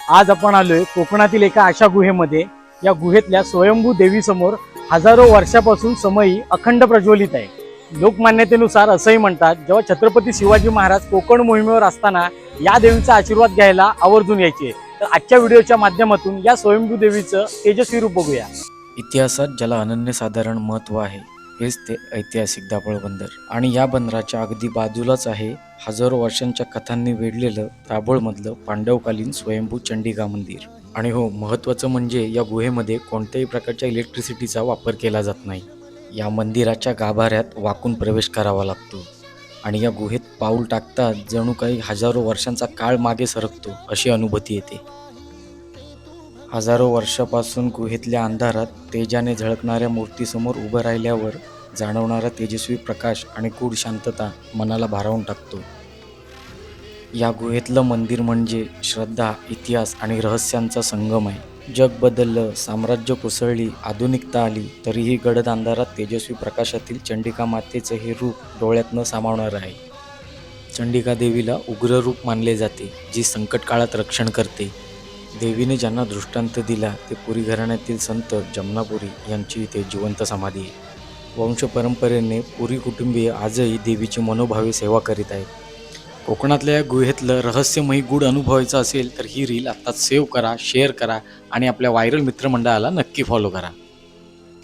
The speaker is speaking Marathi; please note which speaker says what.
Speaker 1: आज आपण आलोय कोकणातील एका अशा गुहेमध्ये. या गुहेतल्या स्वयंभू देवीसमोर हजारो वर्षापासून समई अखंड प्रज्वलित आहे. लोकमान्यतेनुसार असंही म्हणतात, जेव्हा छत्रपती शिवाजी महाराज कोकण मोहिमेवर असताना या देवीचा आशीर्वाद घ्यायला आवर्जून यायचे. तर आजच्या व्हिडिओच्या माध्यमातून या स्वयंभू देवीचं तेजस्वी रूप बघूया.
Speaker 2: इतिहासात ज्याला अनन्यसाधारण महत्त्व आहे हेच ते ऐतिहासिक दाभोळ बंदर. आणि या बंदराच्या अगदी बाजूलाच आहे हजारो वर्षांच्या कथांनी वेढलेलं दाभोळमधलं पांडवकालीन स्वयंभू चंडिका मंदिर. आणि हो, महत्त्वाचं म्हणजे या गुहेमध्ये कोणत्याही प्रकारच्या इलेक्ट्रिसिटीचा वापर केला जात नाही. या मंदिराच्या गाभाऱ्यात वाकून प्रवेश करावा लागतो आणि या गुहेत पाऊल टाकतात जणू काही हजारो वर्षांचा काळ मागे सरकतो अशी अनुभूती येते. हजारो वर्षापासून गुहेतल्या अंधारात तेजाने झळकणाऱ्या मूर्तीसमोर उभं राहिल्यावर जाणवणारा तेजस्वी प्रकाश आणि गूढ शांतता मनाला भारावून टाकतो. या गुहेतलं मंदिर म्हणजे श्रद्धा, इतिहास आणि रहस्यांचा संगम आहे. जग बदललं, साम्राज्य कोसळली, आधुनिकता आली, तरीही गडद अंधारात तेजस्वी प्रकाशातील चंडिका मातेचं हे रूप डोळ्यात न सामावणारं आहे. चंडिका देवीला उग्र रूप मानले जाते, जी संकट काळात रक्षण करते. देवीने ज्यांना दृष्टांत दिला ते पुरी घराण्यातील संत जमनापुरी यांची इथे जिवंत समाधी आहे. वंशपरंपरेने पुरी कुटुंबीय आजही देवीची मनोभावे सेवा करीत आहेत. कोकणातल्या या गुहेतलं रहस्यमयी गूढ अनुभवायचं असेल तर ही रील आत्ताच सेव्ह करा, शेअर करा आणि आपल्या व्हायरल मित्रमंडळाला नक्की फॉलो करा.